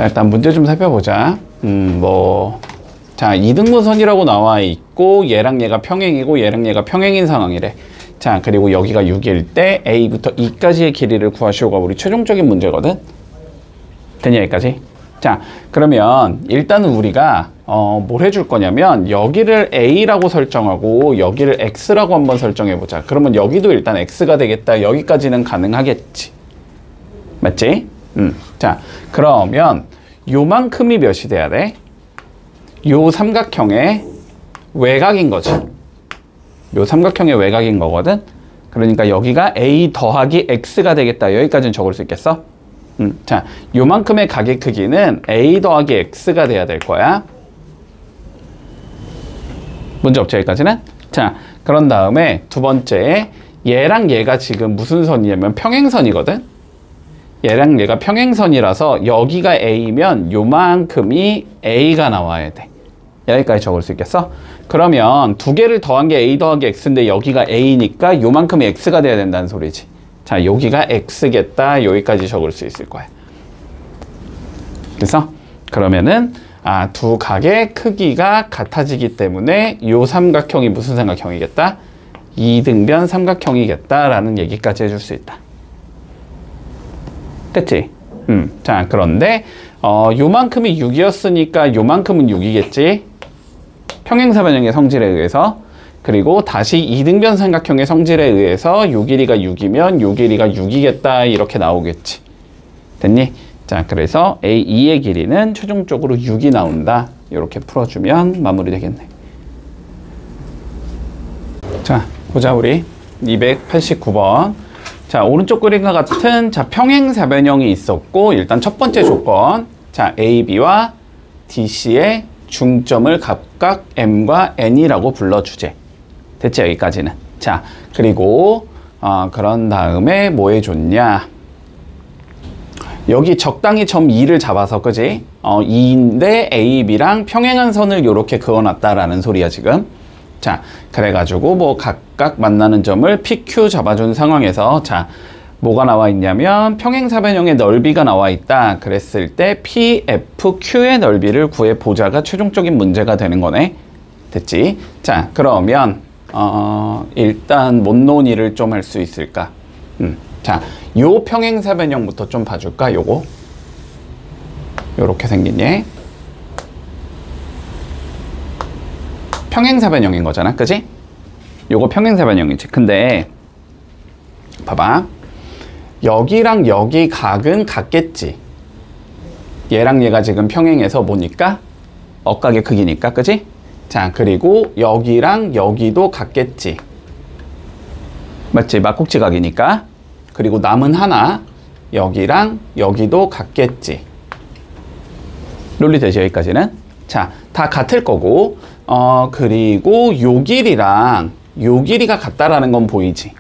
자, 일단 문제 좀 살펴보자. 자, 이등분선이라고 나와 있고 얘랑 얘가 평행이고 얘랑 얘가 평행인 상황이래. 자, 그리고 여기가 6일 때 A부터 E까지의 길이를 구하시오가 우리 최종적인 문제거든. 되냐, 여기까지? 자, 그러면 일단은 우리가 뭘 해줄 거냐면 여기를 A라고 설정하고 여기를 X라고 한번 설정해 보자. 그러면 여기도 일단 X가 되겠다. 여기까지는 가능하겠지. 맞지? 자, 그러면 요만큼이 몇이 돼야 돼? 요 삼각형의 외곽인 거지. 요 삼각형의 외곽인 거거든. 그러니까 여기가 A 더하기 X가 되겠다. 여기까지는 적을 수 있겠어? 자, 요만큼의 각의 크기는 A 더하기 X가 돼야 될 거야. 문제 없죠, 여기까지는? 자, 그런 다음에 두 번째, 얘랑 얘가 지금 무슨 선이냐면 평행선이거든? 얘랑 얘가 평행선이라서 여기가 A면 요만큼이 A가 나와야 돼. 여기까지 적을 수 있겠어? 그러면 두 개를 더한 게 A 더하기 X인데 여기가 A니까 요만큼이 X가 돼야 된다는 소리지. 자, 여기가 X겠다. 여기까지 적을 수 있을 거야. 그래서 그러면은 두 각의 크기가 같아지기 때문에 요 삼각형이 무슨 삼각형이겠다? 이등변 삼각형이겠다라는 얘기까지 해줄 수 있다. 됐지? 자, 그런데 요만큼이 6이었으니까 요만큼은 6이겠지? 평행사변형의 성질에 의해서. 그리고 다시 이등변 삼각형의 성질에 의해서 요 길이가 6이면 요 길이가 6이겠다. 이렇게 나오겠지. 됐니? 자, 그래서 A2의 길이는 최종적으로 6이 나온다. 이렇게 풀어주면 마무리 되겠네. 자, 보자, 우리. 289번. 자, 오른쪽 그림과 같은 자, 평행사변형이 있었고, 일단 첫 번째 조건. 자, AB와 DC의 중점을 각각 M과 N이라고 불러주제. 됐지, 여기까지는. 자, 그리고 그런 다음에 뭐 해줬냐. 여기 적당히 점 2를 잡아서, 그지? 2인데 AB랑 평행한 선을 이렇게 그어놨다라는 소리야, 지금. 자, 그래가지고 뭐 각각 만나는 점을 PQ 잡아준 상황에서 자, 뭐가 나와 있냐면 평행사변형의 넓이가 나와 있다. 그랬을 때 PFQ의 넓이를 구해보자가 최종적인 문제가 되는 거네. 됐지? 자, 그러면 일단 뭔 논의를 좀 할 수 있을까? 자, 요 평행사변형부터 좀 봐줄까? 요거 요렇게 생긴 얘 평행사변형인 거잖아, 그지? 요거 평행사변형이지. 근데 봐봐, 여기랑 여기 각은 같겠지. 얘랑 얘가 지금 평행해서 뭐니까? 억각의 크기니까, 그지? 자, 그리고 여기랑 여기도 같겠지. 맞지? 막국지각이니까. 그리고 남은 하나, 여기랑 여기도 같겠지. 논리 되지, 여기까지는? 자, 다 같을 거고, 그리고 요 길이랑 요 길이가 같다라는 건 보이지?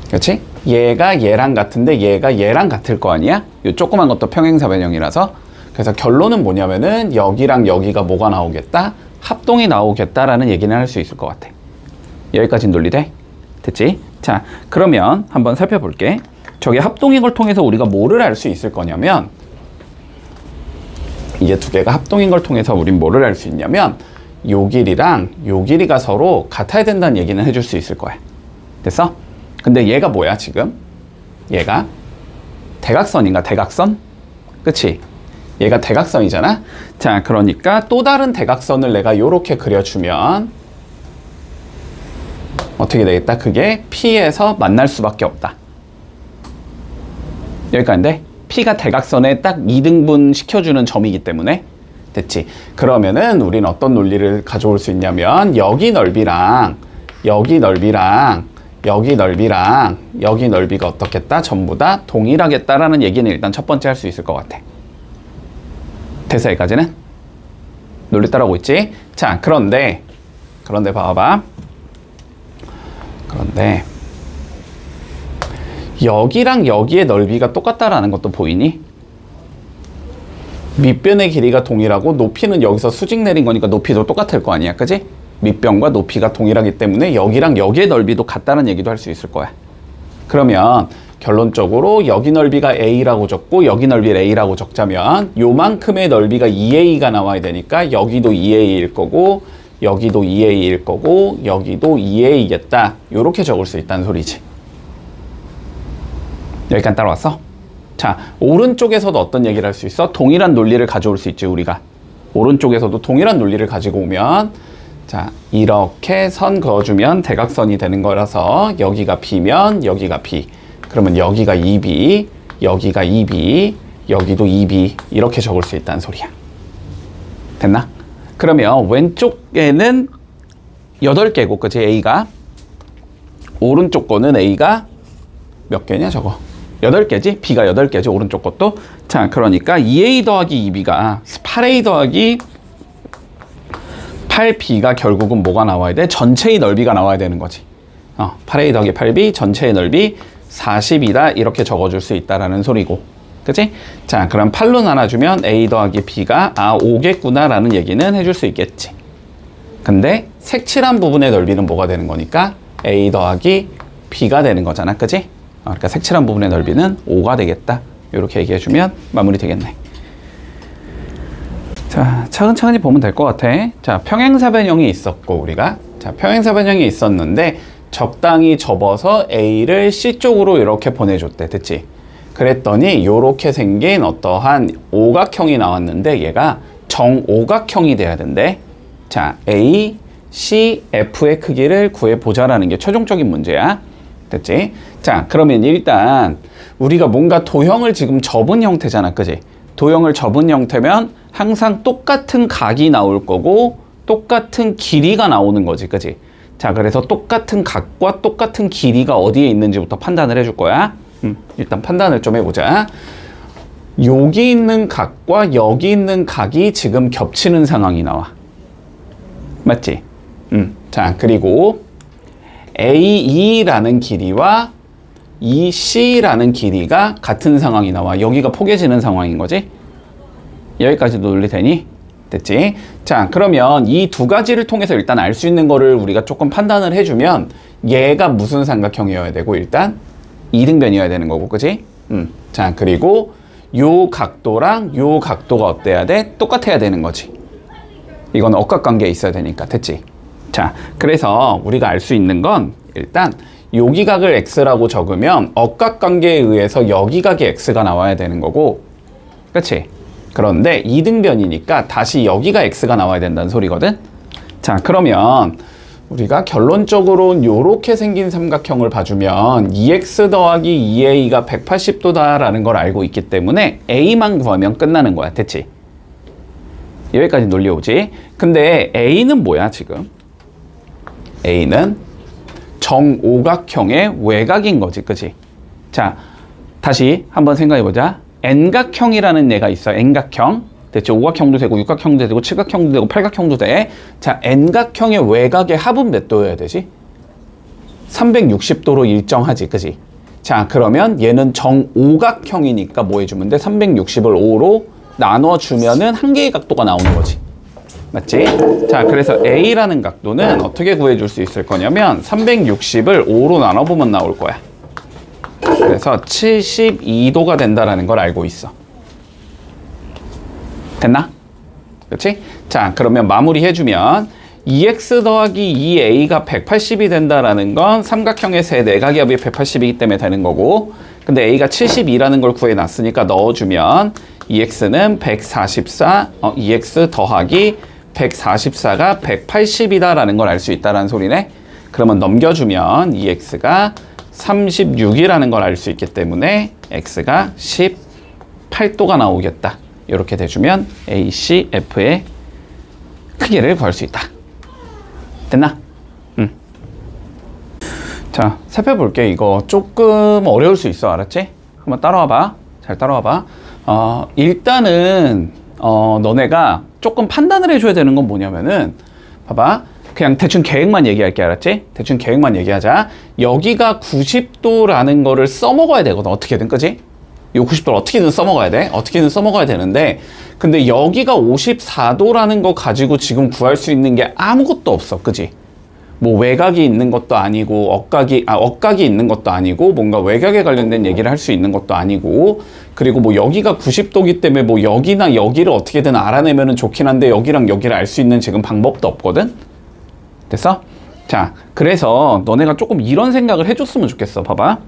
그렇지? 얘가 얘랑 같은데 얘가 얘랑 같을 거 아니야? 요 조그만 것도 평행사변형이라서. 그래서 결론은 뭐냐면은 여기랑 여기가 뭐가 나오겠다? 합동이 나오겠다라는 얘기는 할 수 있을 것 같아. 여기까지는 논리돼? 됐지? 자, 그러면 한번 살펴볼게. 저게 합동인 걸 통해서 우리가 뭐를 알 수 있을 거냐면, 이게 두 개가 합동인 걸 통해서 우린 뭐를 알 수 있냐면 요 길이랑 요 길이가 서로 같아야 된다는 얘기는 해줄 수 있을 거야. 됐어? 근데 얘가 뭐야, 지금? 얘가 대각선인가? 대각선? 그치? 얘가 대각선이잖아? 자, 그러니까 또 다른 대각선을 내가 요렇게 그려주면 어떻게 되겠다? 그게 P에서 만날 수밖에 없다. 여기까지인데 P가 대각선에 딱 2등분 시켜주는 점이기 때문에. 됐지? 그러면은 우리는 어떤 논리를 가져올 수 있냐면 여기 넓이랑 여기 넓이랑 여기 넓이랑 여기 넓이가 어떻겠다? 전부 다 동일하겠다라는 얘기는 일단 첫 번째 할 수 있을 것 같아. 됐어, 여기까지는? 논리 따라오고 있지? 자, 그런데 봐봐. 그런데 여기랑 여기의 넓이가 똑같다라는 것도 보이니? 밑변의 길이가 동일하고 높이는 여기서 수직 내린 거니까 높이도 똑같을 거 아니야, 그지? 밑변과 높이가 동일하기 때문에 여기랑 여기의 넓이도 같다는 얘기도 할 수 있을 거야. 그러면 결론적으로 여기 넓이가 A라고 적고 여기 넓이를 A라고 적자면 요만큼의 넓이가 2A가 나와야 되니까 여기도 2A일 거고 여기도 2A일 거고 여기도 2A겠다. 요렇게 적을 수 있다는 소리지. 여기까지 따라왔어? 자, 오른쪽에서도 어떤 얘기를 할 수 있어? 동일한 논리를 가져올 수 있지, 우리가. 오른쪽에서도 동일한 논리를 가지고 오면, 자, 이렇게 선 그어주면 대각선이 되는 거라서 여기가 B면 여기가 B. 그러면 여기가 2B, 여기가 2B, 여기도 2B. 이렇게 적을 수 있다는 소리야. 됐나? 그러면 왼쪽에는 8개고, 그치? A가. 오른쪽 거는 A가 몇 개냐, 저거? 8개지? B가 8개지, 오른쪽 것도. 자, 그러니까 2A 더하기 2B가 8A 더하기 8B가 결국은 뭐가 나와야 돼? 전체의 넓이가 나와야 되는 거지. 8A 더하기 8B 전체의 넓이 40이다. 이렇게 적어줄 수 있다라는 소리고. 그치? 자, 그럼 8로 나눠주면 A 더하기 B가 5겠구나 라는 얘기는 해줄 수 있겠지. 근데 색칠한 부분의 넓이는 뭐가 되는 거니까 A 더하기 B가 되는 거잖아. 그치? 그러니까 색칠한 부분의 넓이는 5가 되겠다. 이렇게 얘기해주면 마무리 되겠네. 자, 차근차근히 보면 될 것 같아. 자, 평행사변형이 있었고, 우리가. 자, 평행사변형이 있었는데, 적당히 접어서 A를 C 쪽으로 이렇게 보내줬대. 됐지? 그랬더니, 요렇게 생긴 어떠한 오각형이 나왔는데, 얘가 정오각형이 돼야 된대. 자, A, C, F의 크기를 구해보자라는 게 최종적인 문제야. 됐지? 자, 그러면 일단 우리가 뭔가 도형을 지금 접은 형태잖아. 그지? 도형을 접은 형태면 항상 똑같은 각이 나올 거고 똑같은 길이가 나오는 거지. 그지? 자, 그래서 똑같은 각과 똑같은 길이가 어디에 있는지부터 판단을 해줄 거야. 일단 판단을 좀 해보자. 여기 있는 각과 여기 있는 각이 지금 겹치는 상황이 나와. 맞지? 자, 그리고 AE라는 길이와 EC라는 길이가 같은 상황이 나와. 여기가 포개지는 상황인 거지. 여기까지도 논리되니? 됐지? 자, 그러면 이 두 가지를 통해서 일단 알 수 있는 거를 우리가 조금 판단을 해주면 얘가 무슨 삼각형이어야 되고 일단 이등변이어야 되는 거고, 그치? 자, 그리고 요 각도랑 요 각도가 어때야 돼? 똑같아야 되는 거지. 이건 억각관계에 있어야 되니까. 됐지? 자, 그래서 우리가 알 수 있는 건 일단 여기 각을 X라고 적으면 억각관계에 의해서 여기 각이 X가 나와야 되는 거고, 그치? 그런데 이등변이니까 다시 여기가 X가 나와야 된다는 소리거든? 자, 그러면 우리가 결론적으로 요렇게 생긴 삼각형을 봐주면 2X 더하기 2A가 180도다 라는 걸 알고 있기 때문에 A만 구하면 끝나는 거야. 됐지? 여기까지 논리 오지? 근데 A는 뭐야, 지금? A는 정오각형의 외곽인 거지, 그치? 자, 다시 한번 생각해보자. N각형이라는 애가 있어. N각형. 됐죠? 오각형도 되고, 육각형도 되고, 칠각형도 되고, 팔각형도 돼. 자, N각형의 외곽의 합은 몇 도여야 되지? 360도로 일정하지, 그치? 자, 그러면 얘는 정오각형이니까 뭐 해주면 돼? 360을 5로 나눠주면은 한 개의 각도가 나오는 거지. 맞지? 자, 그래서 A라는 각도는 어떻게 구해줄 수 있을 거냐면 360을 5로 나눠보면 나올 거야. 그래서 72도가 된다라는 걸 알고 있어. 됐나? 그렇지? 자, 그러면 마무리 해주면 2x 더하기 2a가 180이 된다라는 건 삼각형의 세 내각의 합이 180이기 때문에 되는 거고, 근데 a가 72라는 걸 구해놨으니까 넣어주면 2x는 144, 2x 더하기 144가 180이다라는 걸 알 수 있다라는 소리네. 그러면 넘겨주면 2x가 36이라는 걸 알 수 있기 때문에 x가 18도가 나오겠다. 이렇게 돼주면 AC, F의 크기를 구할 수 있다. 됐나? 자, 살펴볼게. 이거 조금 어려울 수 있어. 알았지? 한번 따라와봐. 잘 따라와봐. 일단은 너네가 조금 판단을 해줘야 되는 건 뭐냐면은, 봐봐. 그냥 대충 계획만 얘기할게. 알았지? 대충 계획만 얘기하자. 여기가 90도라는 거를 써먹어야 되거든. 어떻게든, 그지? 요 90도를 어떻게든 써먹어야 돼. 어떻게든 써먹어야 되는데, 근데 여기가 54도라는 거 가지고 지금 구할 수 있는 게 아무것도 없어. 그지? 뭐 외곽이 있는 것도 아니고 억각이 있는 것도 아니고 뭔가 외곽에 관련된 얘기를 할 수 있는 것도 아니고 그리고 뭐 여기가 90도기 때문에 뭐 여기나 여기를 어떻게든 알아내면은 좋긴 한데 여기랑 여기를 알 수 있는 지금 방법도 없거든? 됐어? 자, 그래서 너네가 조금 이런 생각을 해줬으면 좋겠어. 봐봐.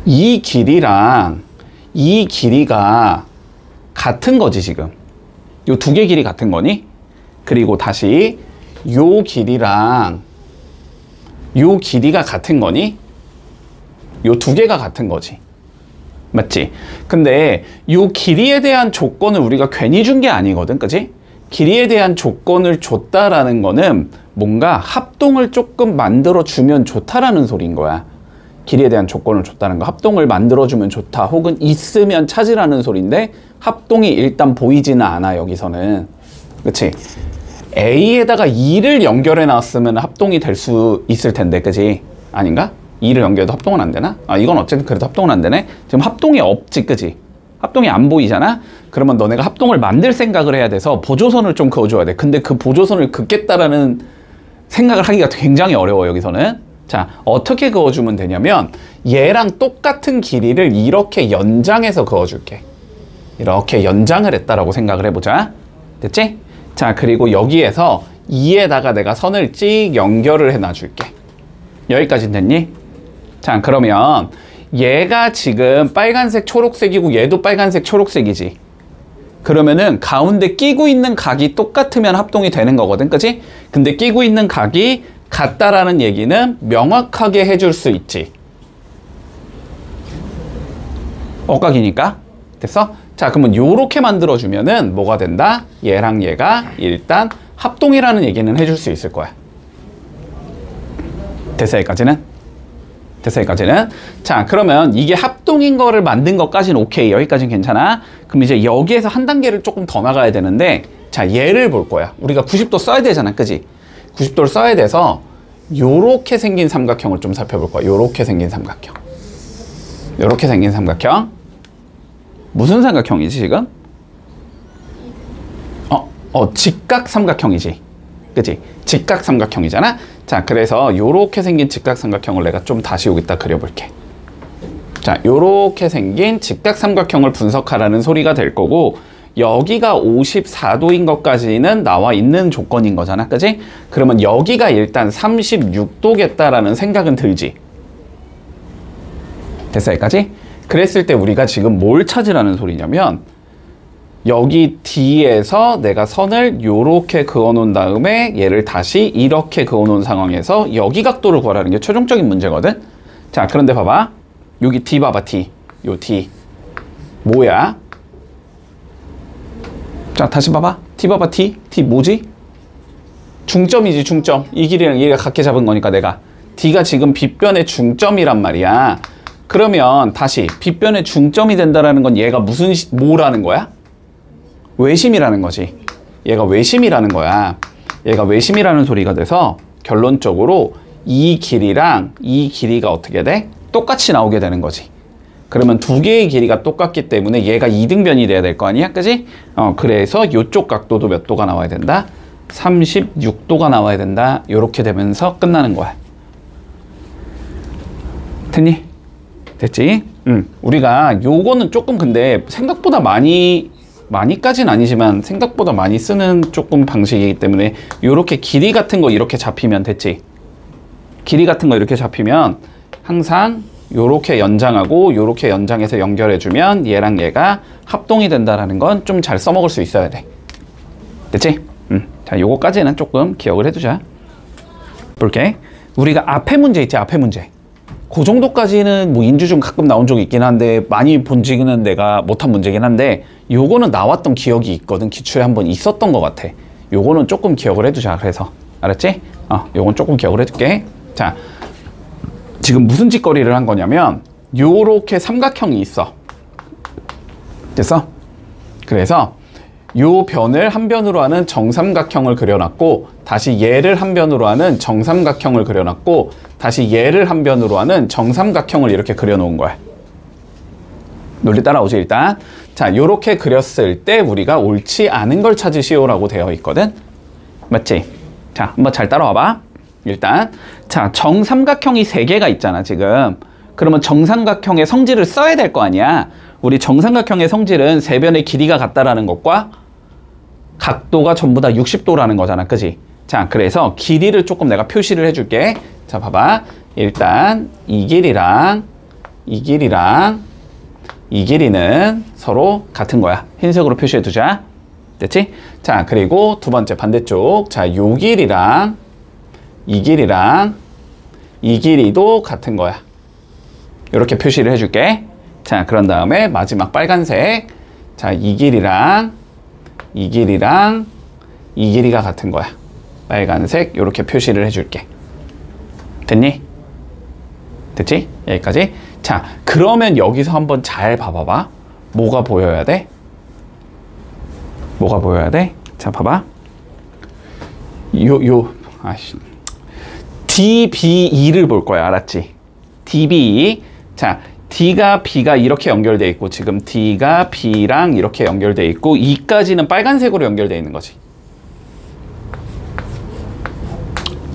이 길이랑 이 길이가 같은 거지, 지금. 요 두 개 길이 같은 거니? 그리고 다시 요 길이랑 요 길이가 같은 거니? 요 두 개가 같은 거지. 맞지? 근데 요 길이에 대한 조건을 우리가 괜히 준 게 아니거든, 그치? 길이에 대한 조건을 줬다라는 거는 뭔가 합동을 조금 만들어주면 좋다라는 소리인 거야. 길이에 대한 조건을 줬다는 거, 합동을 만들어주면 좋다, 혹은 있으면 찾으라는 소리인데 합동이 일단 보이지는 않아, 여기서는. 그치? A에다가 2를 연결해 놨으면 합동이 될 수 있을 텐데, 그치? 아닌가? 2를 연결해도 합동은 안 되나? 아, 이건 어쨌든 그래도 합동은 안 되네? 지금 합동이 없지, 그치? 합동이 안 보이잖아? 그러면 너네가 합동을 만들 생각을 해야 돼서 보조선을 좀 그어줘야 돼. 근데 그 보조선을 긋겠다라는 생각을 하기가 굉장히 어려워, 여기서는. 자, 어떻게 그어주면 되냐면 얘랑 똑같은 길이를 이렇게 연장해서 그어줄게. 이렇게 연장을 했다라고 생각을 해보자. 됐지? 자, 그리고 여기에서 2에다가 내가 선을 찍 연결을 해놔줄게. 여기까지는 됐니? 자, 그러면 얘가 지금 빨간색 초록색이고 얘도 빨간색 초록색이지. 그러면은 가운데 끼고 있는 각이 똑같으면 합동이 되는 거거든, 그치? 근데 끼고 있는 각이 같다라는 얘기는 명확하게 해줄 수 있지. 억각이니까. 됐어? 자, 그러면 요렇게 만들어주면은 뭐가 된다? 얘랑 얘가 일단 합동이라는 얘기는 해줄 수 있을 거야. 됐어, 여기까지는? 됐어, 여기까지는? 자, 그러면 이게 합동인 거를 만든 것까지는 오케이. 여기까지는 괜찮아. 그럼 이제 여기에서 한 단계를 조금 더 나가야 되는데, 자, 얘를 볼 거야. 우리가 90도 써야 되잖아, 그지? 90도를 써야 돼서 요렇게 생긴 삼각형을 좀 살펴볼 거야. 요렇게 생긴 삼각형. 요렇게 생긴 삼각형. 무슨 삼각형이지, 지금? 직각 삼각형이지. 그치? 직각 삼각형이잖아? 자, 그래서 요렇게 생긴 직각 삼각형을 내가 좀 다시 여기다 그려볼게. 자, 요렇게 생긴 직각 삼각형을 분석하라는 소리가 될 거고, 여기가 54도인 것까지는 나와 있는 조건인 거잖아, 그치? 그러면 여기가 일단 36도겠다라는 생각은 들지. 됐어, 여기까지? 그랬을 때 우리가 지금 뭘 찾으라는 소리냐면, 여기 D에서 내가 선을 요렇게 그어놓은 다음에 얘를 다시 이렇게 그어놓은 상황에서 여기 각도를 구하라는 게 최종적인 문제거든? 자, 그런데 봐봐. 여기 D 봐봐, D. 요 D. 뭐야? 자, 다시 봐봐. D 봐봐, D. D 뭐지? 중점이지, 중점. 이 길이랑 얘가 같게 잡은 거니까 내가. D가 지금 빗변의 중점이란 말이야. 그러면 다시 빗변의 중점이 된다는 건 얘가 뭐라는 거야? 외심이라는 거지. 얘가 외심이라는 거야. 얘가 외심이라는 소리가 돼서 결론적으로 이 길이랑 이 길이가 어떻게 돼? 똑같이 나오게 되는 거지. 그러면 두 개의 길이가 똑같기 때문에 얘가 이등변이 돼야 될 거 아니야? 그지? 그래서 이쪽 각도도 몇 도가 나와야 된다? 36도가 나와야 된다. 이렇게 되면서 끝나는 거야. 됐니? 됐지? 우리가 요거는 조금 근데 생각보다 많이까지는 아니지만 생각보다 많이 쓰는 조금 방식이기 때문에 요렇게 길이 같은 거 이렇게 잡히면 됐지. 길이 같은 거 이렇게 잡히면 항상 요렇게 연장하고 요렇게 연장해서 연결해주면 얘랑 얘가 합동이 된다라는 건 좀 잘 써먹을 수 있어야 돼. 됐지? 자, 요거까지는 조금 기억을 해두자. 볼게. 우리가 앞에 문제 있지, 앞에 문제. 그 정도까지는 뭐 인주 중 가끔 나온 적이 있긴 한데 많이 본 적은 내가 못한 문제긴 한데 요거는 나왔던 기억이 있거든. 기출에 한번 있었던 것 같아. 요거는 조금 기억을 해두자. 그래서 알았지? 요건 조금 기억을 해둘게. 자, 지금 무슨 짓거리를 한 거냐면 요렇게 삼각형이 있어. 됐어? 그래서 요 변을 한 변으로 하는 정삼각형을 그려놨고 다시 얘를 한 변으로 하는 정삼각형을 그려놨고 다시 얘를 한 변으로 하는 정삼각형을 이렇게 그려놓은 거야. 논리 따라오지 일단. 자, 요렇게 그렸을 때 우리가 옳지 않은 걸 찾으시오라고 되어 있거든. 맞지? 자, 한번 잘 따라와봐. 일단 자, 정삼각형이 3개가 있잖아 지금. 그러면 정삼각형의 성질을 써야 될 거 아니야. 우리 정삼각형의 성질은 세변의 길이가 같다라는 것과 각도가 전부 다 60도라는 거잖아, 그지? 자, 그래서 길이를 조금 내가 표시를 해줄게. 자, 봐봐. 일단 이 길이랑 이 길이는 서로 같은 거야. 흰색으로 표시해 두자. 됐지? 자, 그리고 두 번째 반대쪽. 자, 요 길이랑 이 길이도 같은 거야. 이렇게 표시를 해줄게. 자, 그런 다음에 마지막 빨간색. 자, 이 길이랑 이 길이가 같은 거야. 빨간색 이렇게 표시를 해줄게. 됐니? 됐지? 여기까지. 자, 그러면 여기서 한번 잘 봐봐봐. 뭐가 보여야 돼? 뭐가 보여야 돼? 자, 봐봐. DBE를 볼 거야. 알았지? DBE. 자, D가 B가 이렇게 연결돼 있고 지금 D가 B랑 이렇게 연결돼 있고 E까지는 빨간색으로 연결돼 있는 거지.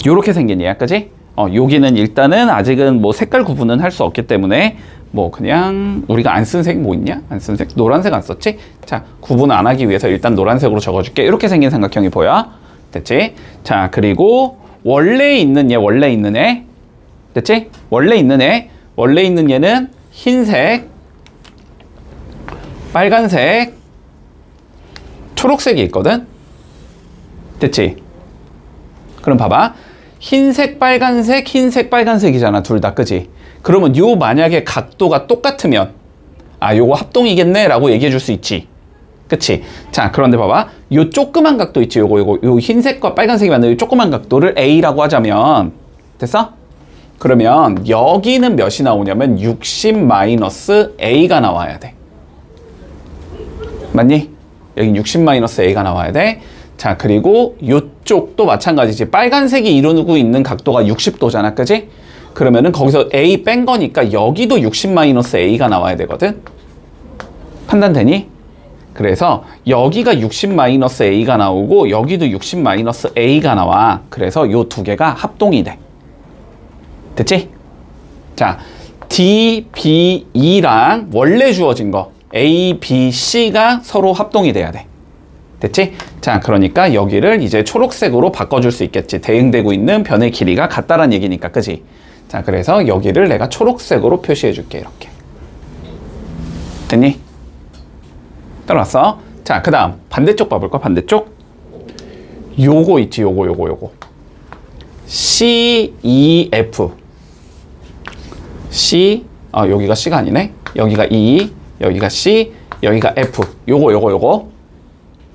요렇게 생긴 얘야, 그지? 여기는 일단은 아직은 뭐 색깔 구분은 할 수 없기 때문에 뭐 그냥 우리가 안 쓴 색 뭐 있냐? 안 쓴 색? 노란색 안 썼지? 자, 구분 안 하기 위해서 일단 노란색으로 적어줄게. 이렇게 생긴 삼각형이 보여. 됐지? 자, 그리고 원래 있는 애. 됐지? 원래 있는 얘는 흰색, 빨간색, 초록색이 있거든? 됐지? 그럼 봐봐. 흰색, 빨간색이잖아. 둘 다, 그지? 그러면 요 만약에 각도가 똑같으면 아, 요거 합동이겠네 라고 얘기해 줄 수 있지. 그치? 자, 그런데 봐봐. 요 조그만 각도 있지? 요 흰색과 빨간색이 맞는 요 조그만 각도를 A라고 하자면 됐어? 그러면 여기는 몇이 나오냐면 60-A가 나와야 돼. 맞니? 여기 60-A가 나와야 돼. 자, 그리고 이쪽도 마찬가지지. 빨간색이 이루고 있는 각도가 60도잖아, 그지? 그러면은 거기서 A 뺀 거니까 여기도 60-A가 나와야 되거든? 판단되니? 그래서 여기가 60-A가 나오고 여기도 60-A가 나와. 그래서 요 두 개가 합동이 돼. 됐지? 자, D, B, E랑 원래 주어진 거 A, B, C가 서로 합동이 돼야 돼. 됐지? 자, 그러니까 여기를 이제 초록색으로 바꿔줄 수 있겠지. 대응되고 있는 변의 길이가 같다란 얘기니까, 그지? 자, 그래서 여기를 내가 초록색으로 표시해 줄게. 이렇게. 됐니? 따라왔어? 자, 그 다음 반대쪽 봐볼까? 반대쪽. 요거 있지? 요거. CEF. C, 여기가 C가 아니네. 여기가 E, 여기가 C, 여기가 F. 요거.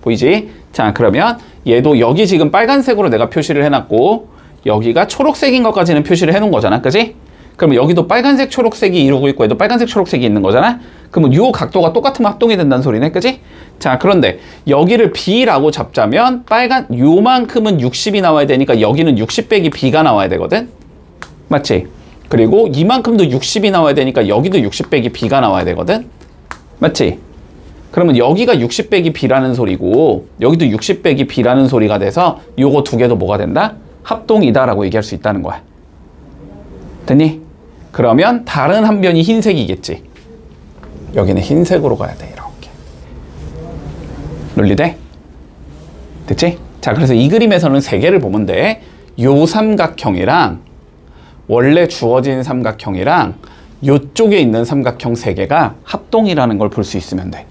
보이지? 자, 그러면 얘도 여기 지금 빨간색으로 내가 표시를 해놨고 여기가 초록색인 것까지는 표시를 해놓은 거잖아, 그지? 그러면 여기도 빨간색, 초록색이 이루고 있고 얘도 빨간색, 초록색이 있는 거잖아? 그러면 요 각도가 똑같으면 합동이 된다는 소리네, 그지? 자, 그런데 여기를 B라고 잡자면 요만큼은 60이 나와야 되니까 여기는 60 빼기 B가 나와야 되거든? 맞지? 그리고 이만큼도 60이 나와야 되니까 여기도 60 빼기 B가 나와야 되거든? 맞지? 그러면 여기가 60 빼기 B라는 소리고 여기도 60 빼기 B라는 소리가 돼서 요거 두 개도 뭐가 된다? 합동이다 라고 얘기할 수 있다는 거야. 됐니? 그러면 다른 한 변이 흰색이겠지. 여기는 흰색으로 가야 돼. 이렇게. 논리돼? 됐지? 자, 그래서 이 그림에서는 세 개를 보면 돼. 요 삼각형이랑 원래 주어진 삼각형이랑 요쪽에 있는 삼각형 세 개가 합동이라는 걸 볼 수 있으면 돼.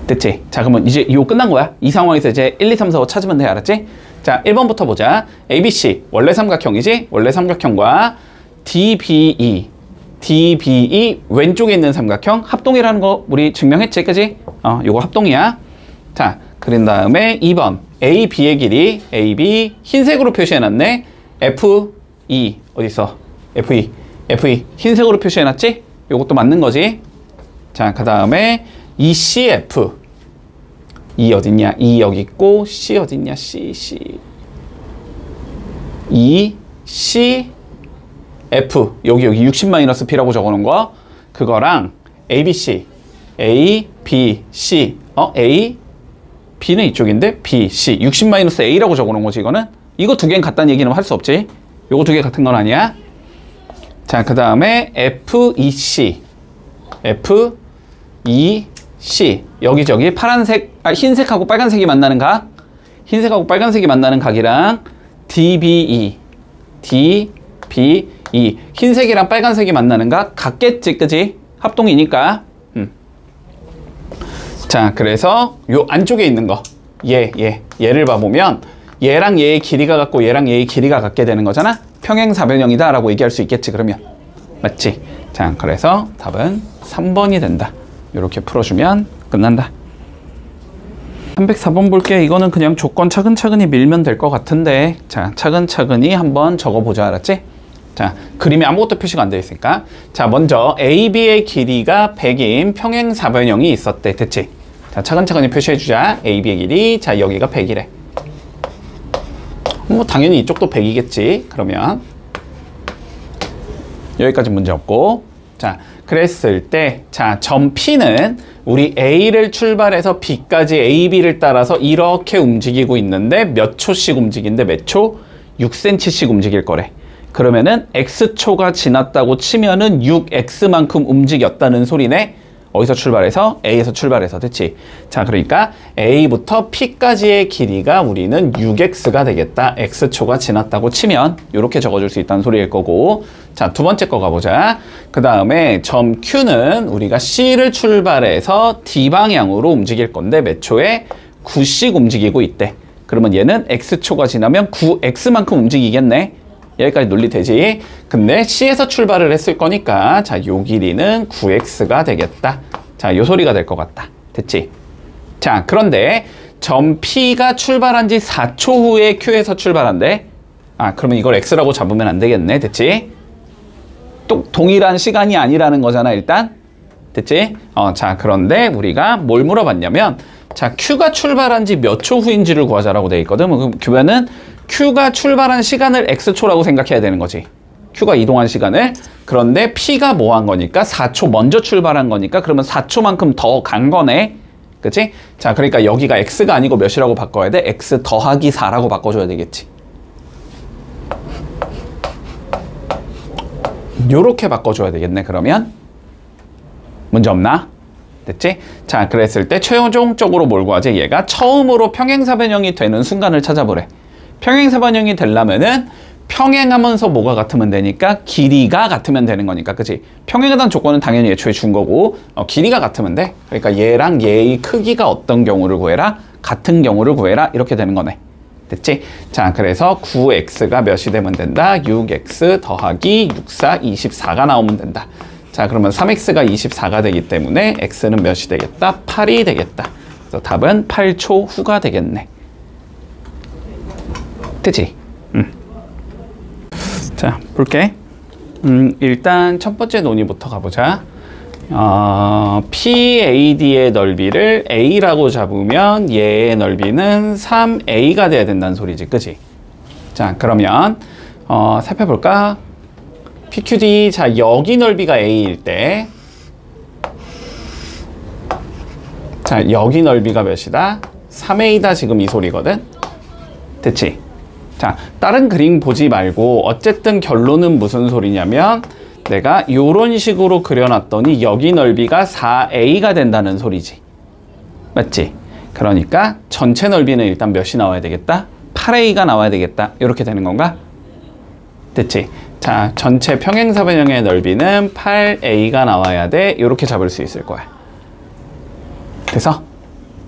됐지? 자, 그러면 이제 이거 끝난 거야. 이 상황에서 이제 1, 2, 3, 4, 5 찾으면 돼. 알았지? 자, 1번부터 보자. ABC 원래 삼각형이지? 원래 삼각형과 DBE 왼쪽에 있는 삼각형 합동이라는 거 우리 증명했지? 그지? 요거 합동이야. 자, 그린 다음에 2번 AB의 길이 AB 흰색으로 표시해놨네. FE 어딨어? FE 흰색으로 표시해놨지? 요것도 맞는 거지? 자, 그 다음에 ECF E 어딨냐? E 여기 있고 C 어딨냐? C ECF 여기 60-P라고 적어놓은 거 그거랑 ABC ABC A B는 이쪽인데 B, C 60-A라고 적어놓은 거지 이거는. 이거 두 개는 같다는 얘기는 할 수 없지. 요거 두 개 같은 건 아니야. 자, 그 다음에 FEC FEC 여기저기 파란색, 흰색하고 빨간색이 만나는 각, 흰색하고 빨간색이 만나는 각이랑 DBE 흰색이랑 빨간색이 만나는 각 같겠지, 그지? 합동이니까. 자, 그래서 요 안쪽에 있는 거 얘를 봐보면 얘랑 얘의 길이가 같고 얘랑 얘의 길이가 같게 되는 거잖아. 평행사변형이다 라고 얘기할 수 있겠지, 그러면. 맞지? 자, 그래서 답은 3번이 된다. 이렇게 풀어주면 끝난다. 304번 볼게. 이거는 그냥 조건 차근차근히 밀면 될 것 같은데, 자, 차근차근히 한번 적어보자. 알았지? 자, 그림에 아무것도 표시가 안 되어 있으니까. 자, 먼저 AB의 길이가 100인 평행사변형이 있었대. 됐지? 자, 차근차근히 표시해주자. AB의 길이, 자, 여기가 100이래. 뭐 당연히 이쪽도 100이겠지. 그러면 여기까지 문제 없고. 자, 그랬을 때, 자, 점 P는 우리 A를 출발해서 B까지 AB를 따라서 이렇게 움직이고 있는데 몇 초씩 움직이는데 몇 초? 6cm씩 움직일 거래. 그러면은 X초가 지났다고 치면은 6X만큼 움직였다는 소리네. 어디서 출발해서? A에서 출발해서. 됐지? 자, 그러니까 A부터 P까지의 길이가 우리는 6X가 되겠다. X초가 지났다고 치면 이렇게 적어줄 수 있다는 소리일 거고. 자, 두 번째 거 가보자. 그 다음에 점 Q는 우리가 C를 출발해서 D방향으로 움직일 건데 몇 초에? 9씩 움직이고 있대. 그러면 얘는 X초가 지나면 9X만큼 움직이겠네. 여기까지 논리되지. 근데 C에서 출발을 했을 거니까, 자, 요 길이는 9X가 되겠다. 자, 요 소리가 될 것 같다. 됐지? 자, 그런데 점 P가 출발한 지 4초 후에 Q에서 출발한대. 그러면 이걸 X라고 잡으면 안 되겠네. 됐지? 또 동일한 시간이 아니라는 거잖아, 일단. 됐지? 자, 그런데 우리가 뭘 물어봤냐면, 자, Q가 출발한 지 몇 초 후인지를 구하자라고 돼 있거든. 그러면은 Q가 출발한 시간을 X초라고 생각해야 되는 거지. Q가 이동한 시간을. 그런데 P가 뭐 한 거니까 4초 먼저 출발한 거니까 그러면 4초만큼 더 간 거네. 그치? 자, 그러니까 여기가 X가 아니고 몇이라고 바꿔야 돼? X 더하기 4라고 바꿔줘야 되겠지. 요렇게 바꿔줘야 되겠네, 그러면. 문제 없나? 됐지? 자, 그랬을 때 최종적으로 뭘 구하지? 얘가 처음으로 평행사변형이 되는 순간을 찾아보래. 평행사변형이 되려면은 평행하면서 뭐가 같으면 되니까 길이가 같으면 되는 거니까, 그치? 평행하다는 조건은 당연히 애초에 준 거고, 길이가 같으면 돼. 그러니까 얘랑 얘의 크기가 어떤 경우를 구해라? 같은 경우를 구해라. 이렇게 되는 거네. 됐지? 자, 그래서 9X가 몇이 되면 된다? 6X 더하기 6, 4, 24가 나오면 된다. 자, 그러면 3X가 24가 되기 때문에 X는 몇이 되겠다? 8이 되겠다. 그래서 답은 8초 후가 되겠네. 되지? 자, 볼게. 일단 첫 번째 논의부터 가보자. PAD의 넓이를 A라고 잡으면 얘의 넓이는 3A가 돼야 된다는 소리지, 그치? 자, 그러면 살펴볼까? PQD, 자, 여기 넓이가 A일 때, 자, 여기 넓이가 몇이다? 3A다, 지금 이 소리거든? 됐지? 자, 다른 그림 보지 말고 어쨌든 결론은 무슨 소리냐면 내가 요런 식으로 그려놨더니 여기 넓이가 4A가 된다는 소리지. 맞지? 그러니까 전체 넓이는 일단 몇이 나와야 되겠다? 8A가 나와야 되겠다. 이렇게 되는 건가? 됐지? 자, 전체 평행사변형의 넓이는 8A가 나와야 돼. 이렇게 잡을 수 있을 거야. 그래서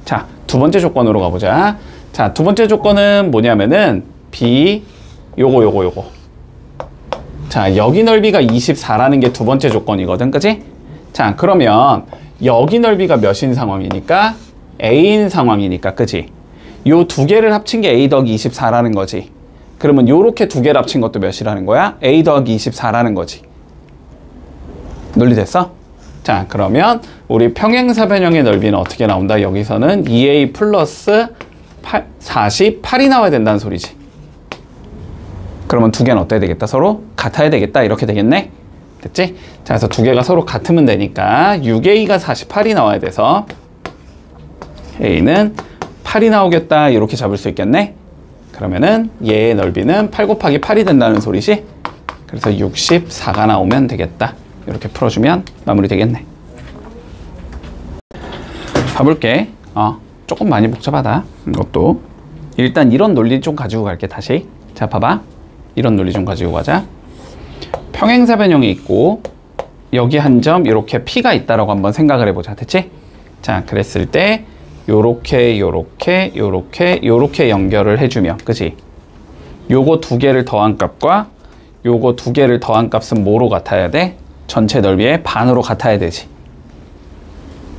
자, 두 번째 조건으로 가보자. 자, 두 번째 조건은 뭐냐면은 B, 요거. 자, 여기 넓이가 24라는 게 두 번째 조건이거든, 그치? 자, 그러면 여기 넓이가 몇인 상황이니까? A인 상황이니까, 그치? 요 두 개를 합친 게 A 더하기 24라는 거지. 그러면 요렇게 두 개를 합친 것도 몇이라는 거야? A 더하기 24라는 거지. 논리됐어? 자, 그러면 우리 평행사변형의 넓이는 어떻게 나온다? 여기서는 2A 플러스 48이 나와야 된다는 소리지. 그러면 두 개는 어때야 되겠다? 서로 같아야 되겠다. 이렇게 되겠네? 됐지? 자, 그래서 두 개가 서로 같으면 되니까 6A가 48이 나와야 돼서 A는 8이 나오겠다 이렇게 잡을 수 있겠네. 그러면은 얘의 넓이는 8 곱하기 8이 된다는 소리지. 그래서 64가 나오면 되겠다. 이렇게 풀어주면 마무리 되겠네. 봐볼게. 조금 많이 복잡하다 이것도. 일단 이런 논리 좀 가지고 갈게. 다시 자 봐봐. 이런 논리 좀 가지고 가자. 평행사변형이 있고 여기 한 점 이렇게 P가 있다라고 한번 생각을 해보자. 됐지? 자 그랬을 때 요렇게 요렇게 요렇게 요렇게 연결을 해주면 그지? 요거 두 개를 더한 값과 요거 두 개를 더한 값은 뭐로 같아야 돼? 전체 넓이의 반으로 같아야 되지.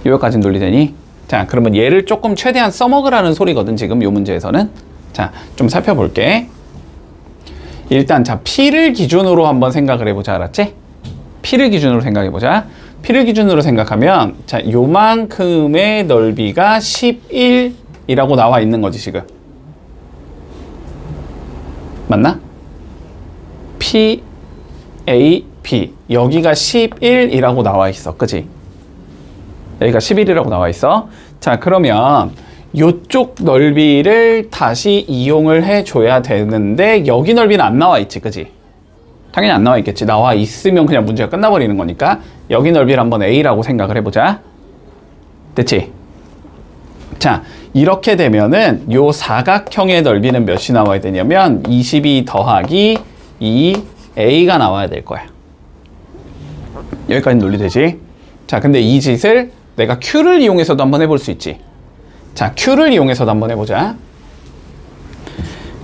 여기까지 논리되니? 자 그러면 얘를 조금 최대한 써먹으라는 소리거든 지금 요 문제에서는. 자 좀 살펴볼게. 일단 자 P를 기준으로 한번 생각을 해보자. 알았지? P를 기준으로 생각해보자. P를 기준으로 생각하면 자 요만큼의 넓이가 11이라고 나와 있는 거지 지금. 맞나? P, A, B 여기가 11이라고 나와 있어. 그치? 여기가 11이라고 나와 있어. 자 그러면 요쪽 넓이를 다시 이용을 해줘야 되는데 여기 넓이는 안 나와 있지. 그치? 당연히 안 나와 있겠지. 나와 있으면 그냥 문제가 끝나버리는 거니까 여기 넓이를 한번 A라고 생각을 해보자. 됐지? 자 이렇게 되면은 요 사각형의 넓이는 몇이 나와야 되냐면 22 더하기 2A가 나와야 될 거야. 여기까지 논리되지? 자 근데 이 짓을 내가 Q를 이용해서도 한번 해볼 수 있지. 자 Q를 이용해서도 한번 해보자.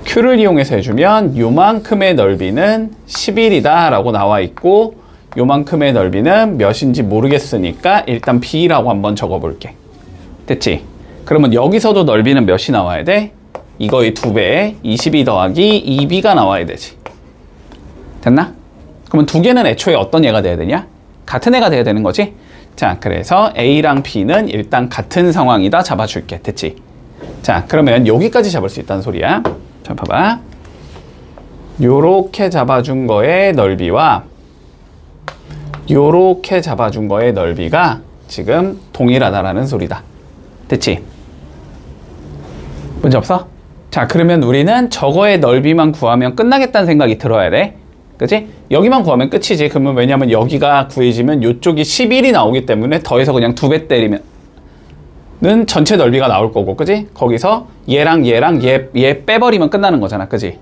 Q를 이용해서 해주면 요만큼의 넓이는 11이다 라고 나와 있고 요만큼의 넓이는 몇인지 모르겠으니까 일단 B라고 한번 적어볼게. 됐지? 그러면 여기서도 넓이는 몇이 나와야 돼? 이거의 2배 22 더하기 2B가 나와야 되지. 됐나? 그러면 두 개는 애초에 어떤 얘가 돼야 되냐? 같은 애가 돼야 되는 거지? 자 그래서 A랑 B는 일단 같은 상황이다 잡아줄게. 됐지? 자 그러면 여기까지 잡을 수 있다는 소리야. 자 봐봐. 요렇게 잡아준 거의 넓이와 요렇게 잡아준 거의 넓이가 지금 동일하다라는 소리다. 됐지? 문제 없어? 자 그러면 우리는 저거의 넓이만 구하면 끝나겠다는 생각이 들어야 돼. 그치? 여기만 구하면 끝이지. 그러면 왜냐면 여기가 구해지면 요쪽이 11이 나오기 때문에 더해서 그냥 2배 때리면 는 전체 넓이가 나올 거고. 그치? 거기서 얘랑 얘 빼버리면 끝나는 거잖아. 그치?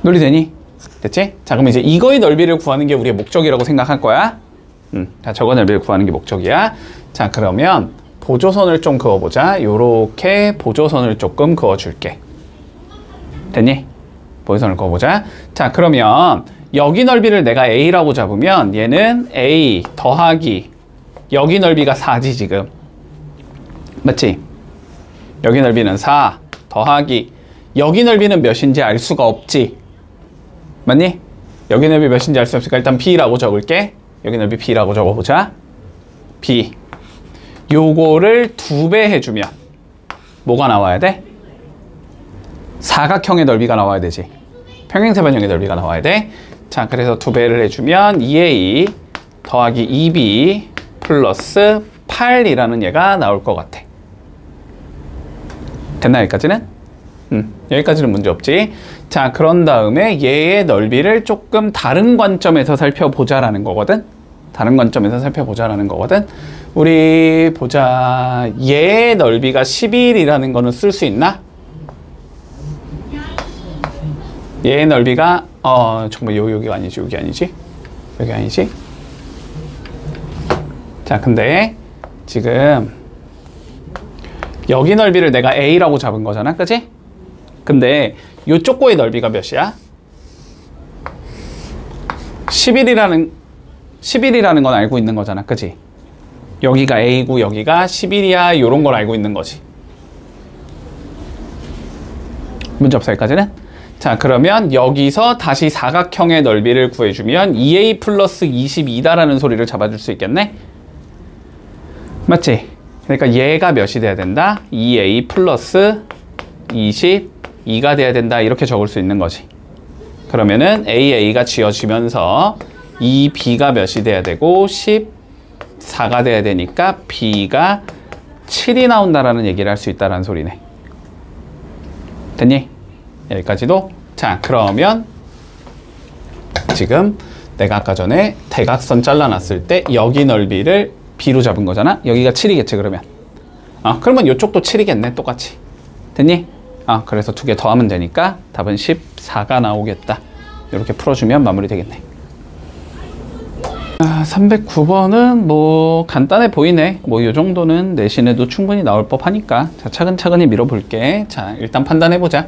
논리되니? 됐지? 자 그럼 이제 이거의 넓이를 구하는 게 우리의 목적이라고 생각할 거야. 자 저거 넓이를 구하는 게 목적이야. 자 그러면 보조선을 좀 그어보자. 요렇게 보조선을 조금 그어줄게. 됐니? 보조선을 그어보자. 자 그러면 여기 넓이를 내가 A라고 잡으면 얘는 A 더하기 여기 넓이가 4지 지금. 맞지? 여기 넓이는 4 더하기 여기 넓이는 몇인지 알 수가 없지. 맞니? 여기 넓이 몇인지 알 수 없으니까 일단 B라고 적을게. 여기 넓이 B라고 적어보자. B 요거를 2배 해주면 뭐가 나와야 돼? 사각형의 넓이가 나와야 되지. 평행사변형의 넓이가 나와야 돼. 자 그래서 2배를 해주면 2A 더하기 2B 플러스 8이라는 얘가 나올 것 같아. 됐나 여기까지는? 여기까지는 문제 없지. 자 그런 다음에 얘의 넓이를 조금 다른 관점에서 살펴보자라는 거거든. 다른 관점에서 살펴보자라는 거거든. 우리 보자. 얘의 넓이가 11이라는 거는 쓸 수 있나? 얘의 넓이가 정말 여기가 아니지. 여기 아니지. 여기 아니지. 자 근데 지금 여기 넓이를 내가 A라고 잡은 거잖아. 그치? 근데 요쪽 거의 넓이가 몇이야? 11이라는 건 알고 있는 거잖아. 그치? 여기가 A고 여기가 11이야. 요런 걸 알고 있는 거지. 문제 없어 여기까지는? 자 그러면 여기서 다시 사각형의 넓이를 구해주면 2A 플러스 22다라는 소리를 잡아줄 수 있겠네? 맞지? 그러니까 얘가 몇이 돼야 된다? 2A 플러스 22가 돼야 된다. 이렇게 적을 수 있는 거지. 그러면은 AA가 지어지면서 2B가 몇이 돼야 되고 14가 돼야 되니까 B가 7이 나온다라는 얘기를 할 수 있다라는 소리네. 됐니? 여기까지도. 자, 그러면 지금 내가 아까 전에 대각선 잘라놨을 때 여기 넓이를 b로 잡은 거잖아. 여기가 7이겠지 그러면. 그러면 이쪽도 7이겠네 똑같이. 됐니? 그래서 두 개 더하면 되니까 답은 14가 나오겠다. 이렇게 풀어주면 마무리 되겠네. 309번은 뭐 간단해 보이네. 뭐 이 정도는 내신에도 충분히 나올 법하니까. 자, 차근차근히 밀어볼게. 자, 일단 판단해보자.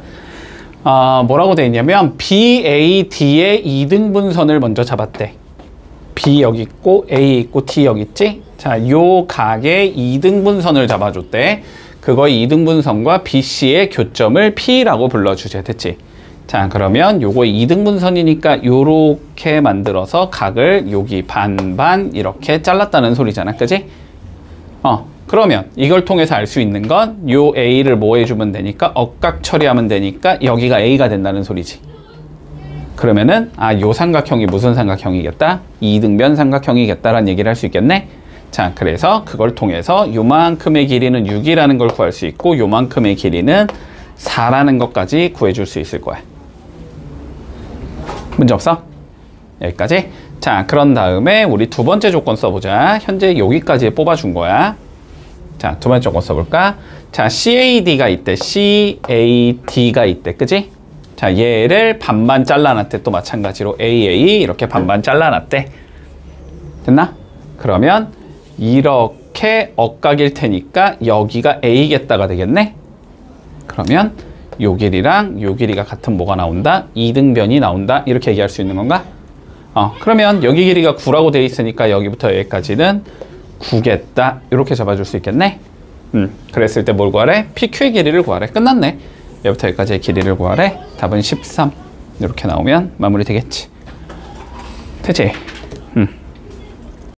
뭐라고 돼 있냐면 BAD의 2등분선을 먼저 잡았대. B 여기 있고 A 있고 D 여기 있지. 자, 요 각의 2등분선을 잡아줬대. 그거의 2등분선과 BC의 교점을 P라고 불러주제. 됐지? 자, 그러면 요거 2등분선이니까 요렇게 만들어서 각을 여기 반반 이렇게 잘랐다는 소리잖아. 그지? 그러면 이걸 통해서 알 수 있는 건 요 A를 뭐 해주면 되니까 억각 처리하면 되니까 여기가 A가 된다는 소리지. 그러면은 요 삼각형이 무슨 삼각형이겠다? 2등변 삼각형이겠다라는 얘기를 할 수 있겠네. 자, 그래서 그걸 통해서 요만큼의 길이는 6이라는 걸 구할 수 있고 요만큼의 길이는 4라는 것까지 구해줄 수 있을 거야. 문제 없어? 여기까지. 자, 그런 다음에 우리 두 번째 조건 써보자. 현재 여기까지 뽑아준 거야. 자, 두 번째 조건 써볼까? 자, CAD가 있대. CAD가 있대. 그지? 자, 얘를 반반 잘라놨대. 또 마찬가지로 AA 이렇게 반반 잘라놨대. 됐나? 그러면 이렇게 억각일 테니까 여기가 A겠다가 되겠네? 그러면 요 길이랑 요 길이가 같은 뭐가 나온다? 2등변이 나온다. 이렇게 얘기할 수 있는 건가? 그러면 여기 길이가 9라고 되어 있으니까 여기부터 여기까지는 9겠다. 이렇게 잡아줄 수 있겠네? 그랬을 때 뭘 구하래? PQ의 길이를 구하래. 끝났네. 여기부터 여기까지의 길이를 구하래. 답은 13. 이렇게 나오면 마무리 되겠지. 됐지?